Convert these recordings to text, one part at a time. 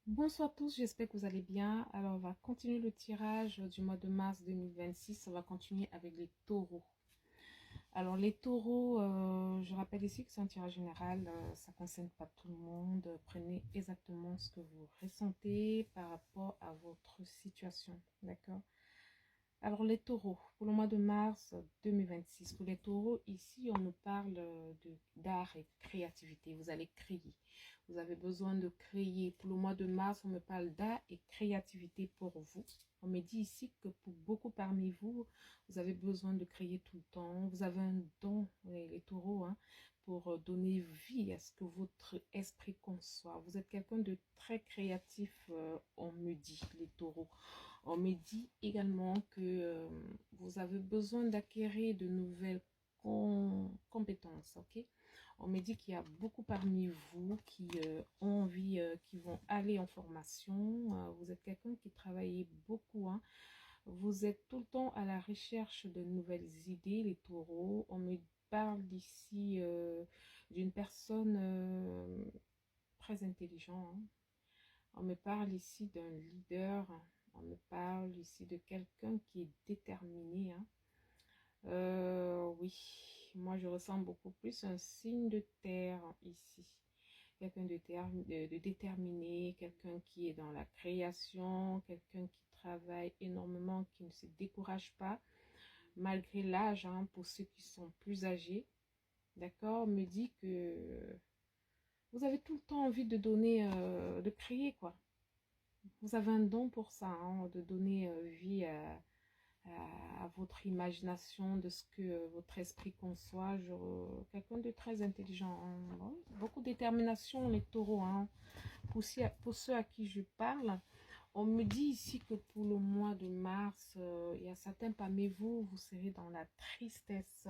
Bonsoir à tous, j'espère que vous allez bien. Alors, on va continuer le tirage du mois de mars 2026. On va continuer avec les taureaux. Alors, les taureaux, je rappelle ici que c'est un tirage général. Ça ne concerne pas tout le monde. Prenez exactement ce que vous ressentez par rapport à votre situation. D'accord? Alors, les taureaux, pour le mois de mars 2026, pour les taureaux, ici, on nous parle d'art et créativité. Vous allez créer. Vous avez besoin de créer. Pour le mois de mars, on me parle d'art et créativité pour vous. On me dit ici que pour beaucoup parmi vous, vous avez besoin de créer tout le temps. Vous avez un don, les taureaux, hein, pour donner vie à ce que votre esprit conçoit. Vous êtes quelqu'un de très créatif, on me dit, les taureaux. On me dit également que vous avez besoin d'acquérir de nouvelles compétences, ok? On me dit qu'il y a beaucoup parmi vous qui ont envie, qui vont aller en formation. Vous êtes quelqu'un qui travaille beaucoup, hein. Vous êtes tout le temps à la recherche de nouvelles idées, les taureaux. On me parle d'ici d'une personne très intelligente, hein. On me parle ici d'un leader. On me parle ici de quelqu'un qui est déterminé, hein. Oui, moi je ressens beaucoup plus un signe de terre ici. Quelqu'un de déterminé, quelqu'un qui est dans la création, quelqu'un qui travaille énormément, qui ne se décourage pas, malgré l'âge, hein, pour ceux qui sont plus âgés. D'accord, me dit que vous avez tout le temps envie de donner, de créer, quoi. Vous avez un don pour ça, hein, de donner vie à votre imagination, de ce que votre esprit conçoit. Quelqu'un de très intelligent, hein. Bon, beaucoup de détermination, les taureaux, hein. Pour ceux à qui je parle, on me dit ici que pour le mois de mars, il y a certains parmi vous, vous serez dans la tristesse.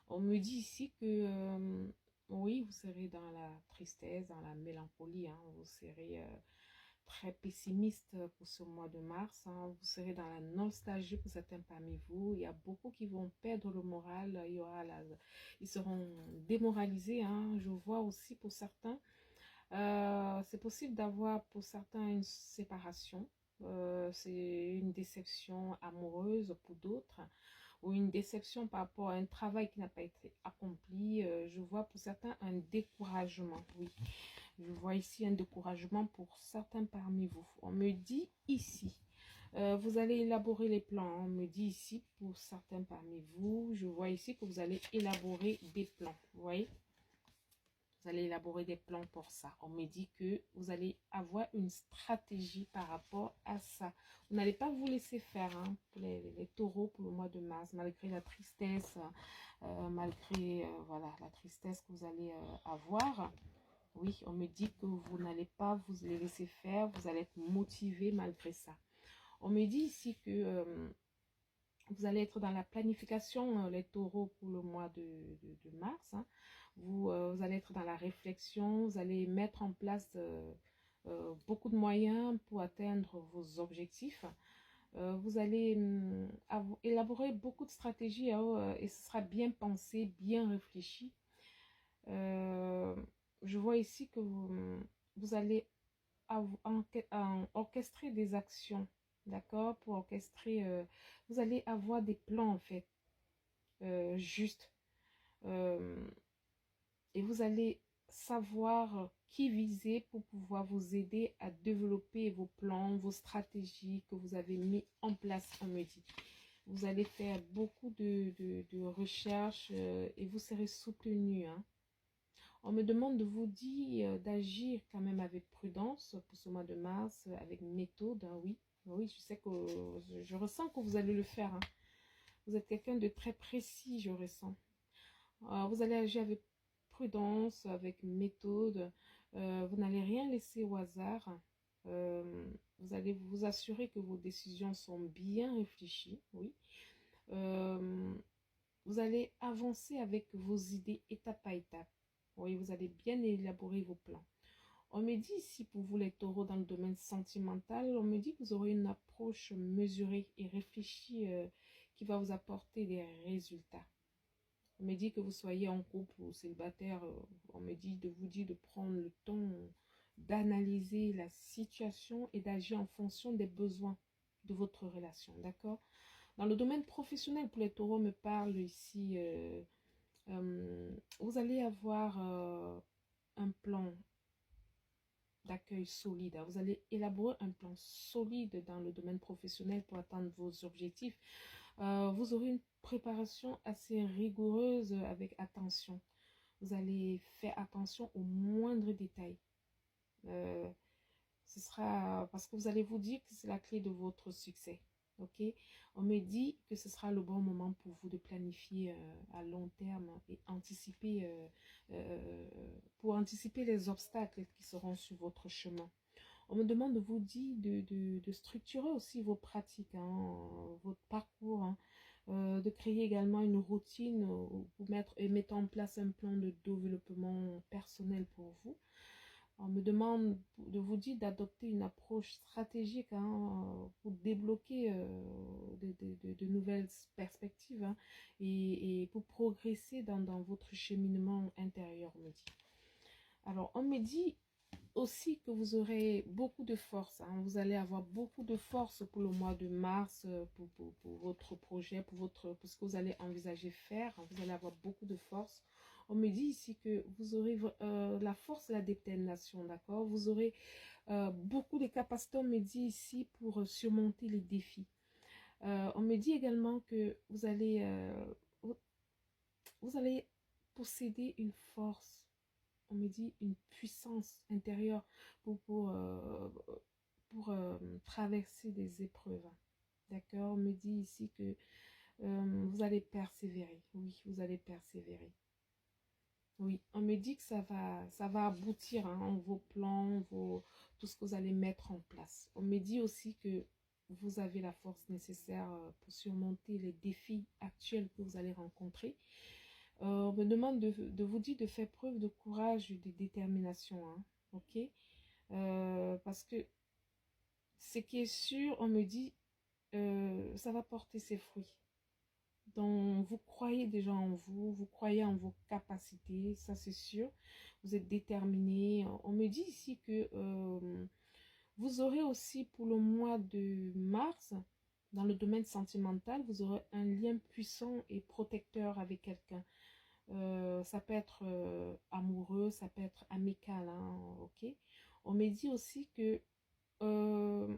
On me dit ici que, oui, vous serez dans la tristesse, dans la mélancolie, hein. Vous serez très pessimiste pour ce mois de mars, hein. Vous serez dans la nostalgie pour certains parmi vous. Il y a beaucoup qui vont perdre le moral. Ils seront démoralisés, hein. Je vois aussi pour certains, c'est possible d'avoir pour certains une séparation. C'est une déception amoureuse pour d'autres, ou une déception par rapport à un travail qui n'a pas été accompli. Je vois pour certains un découragement, oui. Je vois ici un découragement pour certains parmi vous. On me dit ici, vous allez élaborer les plans. On me dit ici, pour certains parmi vous, je vois ici que vous allez élaborer des plans. Vous voyez? Vous allez élaborer des plans pour ça. On me dit que vous allez avoir une stratégie par rapport à ça. Vous n'allez pas vous laisser faire, hein, pour les taureaux pour le mois de mars, malgré la tristesse, malgré voilà, la tristesse que vous allez avoir. Oui, on me dit que vous n'allez pas vous les laisser faire, vous allez être motivé malgré ça. On me dit ici que vous allez être dans la planification, les taureaux, pour le mois de mars, hein. Vous allez être dans la réflexion, vous allez mettre en place beaucoup de moyens pour atteindre vos objectifs. Vous allez élaborer beaucoup de stratégies, hein, et ce sera bien pensé, bien réfléchi. Euh, je vois ici que vous allez orchestrer des actions, d'accord, pour orchestrer, vous allez avoir des plans en fait, justes, euh, et vous allez savoir qui viser pour pouvoir vous aider à développer vos plans, vos stratégies que vous avez mis en place, on me dit. Vous allez faire beaucoup de recherches, et vous serez soutenu, hein. On me demande de vous dire d'agir quand même avec prudence pour ce mois de mars, avec méthode, hein, oui. Oui, je sais que je ressens que vous allez le faire, hein. Vous êtes quelqu'un de très précis, je ressens. Vous allez agir avec prudence, avec méthode. Vous n'allez rien laisser au hasard. Vous allez vous assurer que vos décisions sont bien réfléchies, oui. Euh, vous allez avancer avec vos idées étape à étape. Oui, vous allez bien élaborer vos plans. On me dit ici, pour vous les taureaux, dans le domaine sentimental, on me dit que vous aurez une approche mesurée et réfléchie, qui va vous apporter des résultats. On me dit que vous soyez en couple ou célibataire, on me dit de vous dire de prendre le temps d'analyser la situation et d'agir en fonction des besoins de votre relation, d'accord? Dans le domaine professionnel, pour les taureaux, me parle ici, vous allez avoir un plan d'accueil solide, hein. Vous allez élaborer un plan solide dans le domaine professionnel pour atteindre vos objectifs. Vous aurez une préparation assez rigoureuse avec attention. Vous allez faire attention aux moindres détails. Ce sera parce que vous allez vous dire que c'est la clé de votre succès. Ok, on me dit que ce sera le bon moment pour vous de planifier à long terme et anticiper pour anticiper les obstacles qui seront sur votre chemin. On me demande de vous dire de structurer aussi vos pratiques, hein, votre parcours, hein, de créer également une routine, vous mettre en place un plan de développement personnel pour vous. On me demande de vous dire d'adopter une approche stratégique, hein, pour débloquer de nouvelles perspectives, hein, et pour progresser dans votre cheminement intérieur, on me dit. Alors, on me dit aussi que vous aurez beaucoup de force, hein. Vous allez avoir beaucoup de force pour le mois de mars, pour votre projet, pour ce que vous allez envisager faire. Vous allez avoir beaucoup de force. On me dit ici que vous aurez la force et la détermination, d'accord? Vous aurez beaucoup de capacités, on me dit ici, pour surmonter les défis. On me dit également que vous allez posséder une force, on me dit une puissance intérieure pour traverser des épreuves. D'accord? On me dit ici que vous allez persévérer. Oui, vous allez persévérer. Oui, on me dit que ça va aboutir, hein, vos plans, tout ce que vous allez mettre en place. On me dit aussi que vous avez la force nécessaire pour surmonter les défis actuels que vous allez rencontrer. On me demande de vous dire de faire preuve de courage et de détermination, hein, ok? Parce que ce qui est sûr, on me dit, ça va porter ses fruits. Donc, vous croyez déjà en vous, vous croyez en vos capacités, ça c'est sûr. Vous êtes déterminé. On me dit ici que vous aurez aussi pour le mois de mars, dans le domaine sentimental, vous aurez un lien puissant et protecteur avec quelqu'un. Ça peut être amoureux, ça peut être amical, hein, ok. On me dit aussi que euh,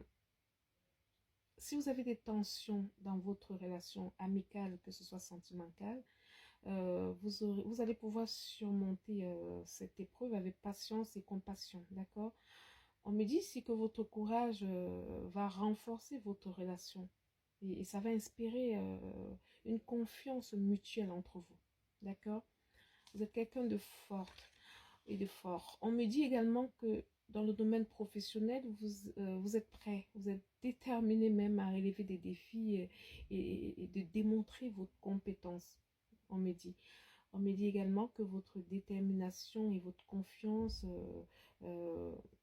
si vous avez des tensions dans votre relation amicale, que ce soit sentimentale, vous allez pouvoir surmonter cette épreuve avec patience et compassion, d'accord? On me dit ici que votre courage va renforcer votre relation et ça va inspirer une confiance mutuelle entre vous, d'accord? Vous êtes quelqu'un de fort et de fort. On me dit également que dans le domaine professionnel, vous êtes prêt, vous êtes déterminé même à relever des défis et de démontrer votre compétence, on me dit. On me dit également que votre détermination et votre confiance,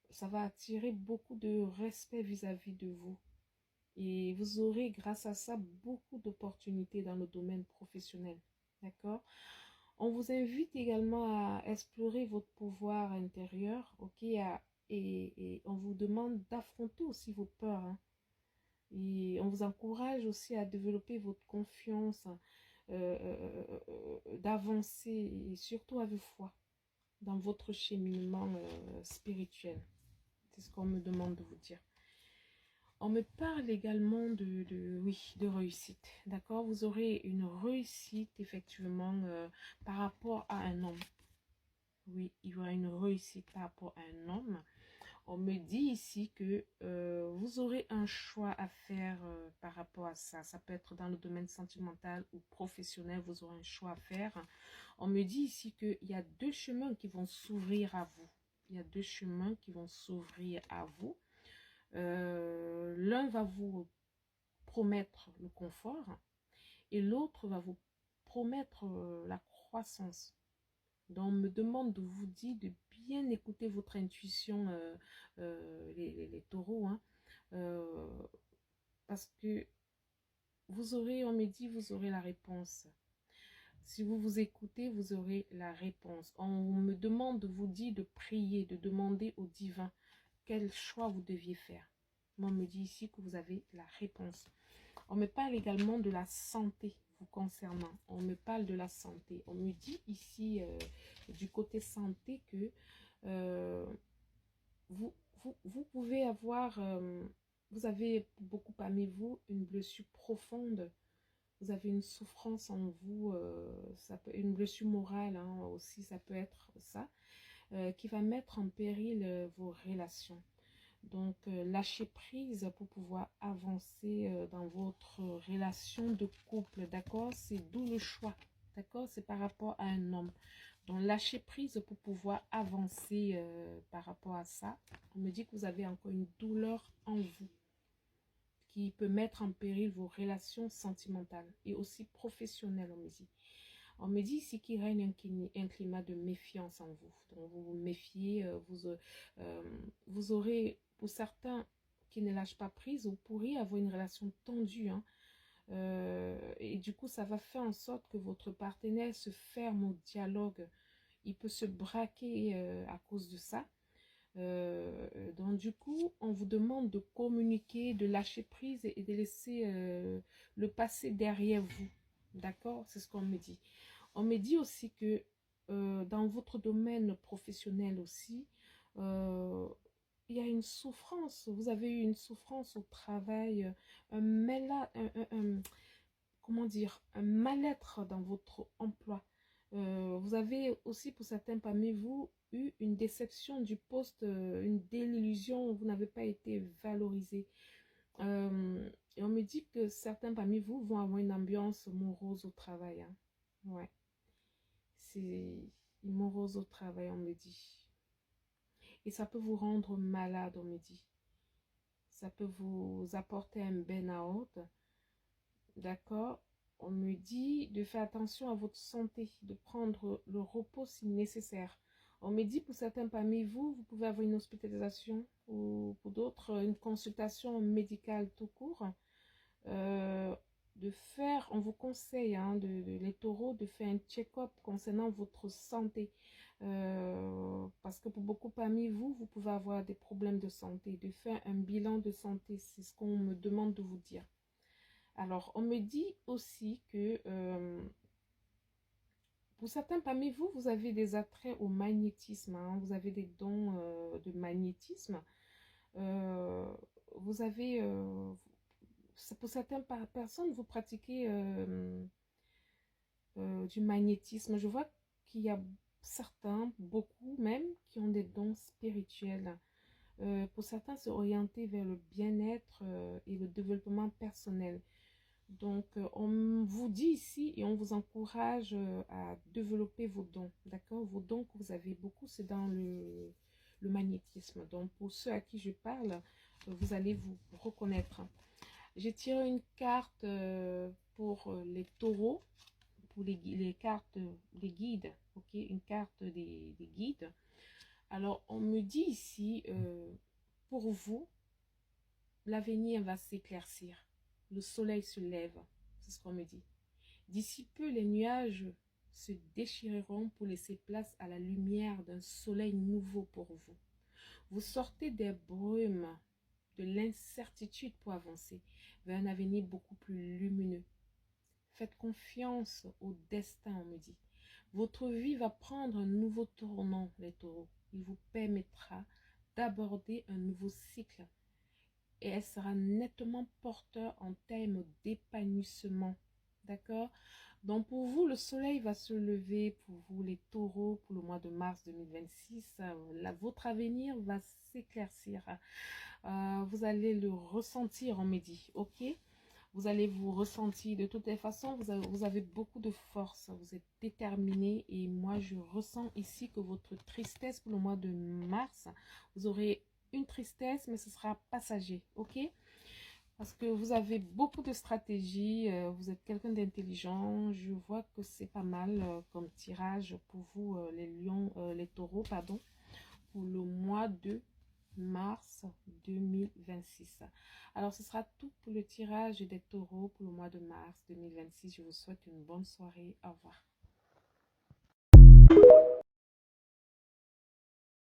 ça va attirer beaucoup de respect vis-à-vis de vous. Et vous aurez, grâce à ça, beaucoup d'opportunités dans le domaine professionnel. D'accord? On vous invite également à explorer votre pouvoir intérieur, ok? Et on vous demande d'affronter aussi vos peurs, hein. Et on vous encourage aussi à développer votre confiance, hein, d'avancer et surtout avec foi dans votre cheminement spirituel. C'est ce qu'on me demande de vous dire. On me parle également oui, de réussite. D'accord? Vous aurez une réussite effectivement par rapport à un homme. Oui, il y aura une réussite par rapport à un homme. On me dit ici que vous aurez un choix à faire par rapport à ça. Ça peut être dans le domaine sentimental ou professionnel, vous aurez un choix à faire. On me dit ici qu'il y a deux chemins qui vont s'ouvrir à vous. Il y a deux chemins qui vont s'ouvrir à vous. L'un va vous promettre le confort et l'autre va vous promettre la croissance. Donc, on me demande de vous dire de bien écouter votre intuition, les taureaux, hein, parce que vous aurez, on me dit, vous aurez la réponse. Si vous vous écoutez, vous aurez la réponse. On me demande, vous dit de prier, de demander au divin quel choix vous deviez faire. Moi, on me dit ici que vous avez la réponse. On me parle également de la santé vous concernant. On me parle de la santé. On me dit ici, du côté santé, que vous pouvez avoir, vous avez beaucoup parmi vous une blessure profonde. Vous avez une souffrance en vous, ça peut, une blessure morale hein, aussi, ça peut être ça, qui va mettre en péril vos relations. Donc, lâchez prise pour pouvoir avancer dans votre relation de couple, d'accord? C'est d'où le choix, d'accord? C'est par rapport à un homme. Donc, lâchez prise pour pouvoir avancer par rapport à ça. On me dit que vous avez encore une douleur en vous qui peut mettre en péril vos relations sentimentales et aussi professionnelles, on me dit. On me dit ici qu'il règne un climat de méfiance en vous. Donc, vous vous méfiez, vous aurez, pour certains qui ne lâchent pas prise, vous pourriez avoir une relation tendue. Hein, et du coup, ça va faire en sorte que votre partenaire se ferme au dialogue. Il peut se braquer à cause de ça. Donc du coup, on vous demande de communiquer, de lâcher prise et de laisser le passé derrière vous. D'accord? C'est ce qu'on me dit. On me dit aussi que dans votre domaine professionnel aussi, il y a une souffrance. Vous avez eu une souffrance au travail, comment dire, un mal-être dans votre emploi. Vous avez aussi, pour certains parmi vous, eu une déception du poste, une désillusion, vous n'avez pas été valorisé. Et on me dit que certains parmi vous vont avoir une ambiance morose au travail. Hein. Ouais, c'est une morose au travail, on me dit. Et ça peut vous rendre malade, on me dit. Ça peut vous apporter un burn-out. D'accord? On me dit de faire attention à votre santé, de prendre le repos si nécessaire. On me dit pour certains parmi vous, vous pouvez avoir une hospitalisation ou pour d'autres, une consultation médicale tout court. De faire, on vous conseille, hein, les taureaux, de faire un check-up concernant votre santé. Parce que pour beaucoup parmi vous, vous pouvez avoir des problèmes de santé. De faire un bilan de santé, c'est ce qu'on me demande de vous dire. Alors, on me dit aussi que pour certains parmi vous, vous avez des attraits au magnétisme. Hein, vous avez des dons de magnétisme. Vous avez, pour certaines personnes, vous pratiquez du magnétisme. Je vois qu'il y a certains, beaucoup même, qui ont des dons spirituels. Pour certains, c'est orienté vers le bien-être et le développement personnel. Donc, on vous dit ici et on vous encourage à développer vos dons, d'accord? Vos dons que vous avez beaucoup, c'est dans le magnétisme. Donc, pour ceux à qui je parle, vous allez vous reconnaître. J'ai tiré une carte pour les taureaux, pour les cartes des guides, ok? Une carte des guides. Alors, on me dit ici, pour vous, l'avenir va s'éclaircir. Le soleil se lève, c'est ce qu'on me dit. D'ici peu, les nuages se déchireront pour laisser place à la lumière d'un soleil nouveau pour vous. Vous sortez des brumes, de l'incertitude pour avancer vers un avenir beaucoup plus lumineux. Faites confiance au destin, on me dit. Votre vie va prendre un nouveau tournant, les taureaux. Il vous permettra d'aborder un nouveau cycle et elle sera nettement porteur en termes d'épanouissement. D'accord? Donc pour vous, le soleil va se lever, pour vous les taureaux, pour le mois de mars 2026. Votre avenir va s'éclaircir. Vous allez le ressentir, on me dit. Ok? Vous allez vous ressentir de toutes les façons. Vous avez beaucoup de force. Vous êtes déterminé. Et moi, je ressens ici que votre tristesse pour le mois de mars, vous aurez une tristesse, mais ce sera passager, ok? Parce que vous avez beaucoup de stratégies, vous êtes quelqu'un d'intelligent. Je vois que c'est pas mal comme tirage pour vous, les lions, les taureaux, pardon, pour le mois de mars 2026. Alors, ce sera tout pour le tirage des taureaux pour le mois de mars 2026. Je vous souhaite une bonne soirée. Au revoir.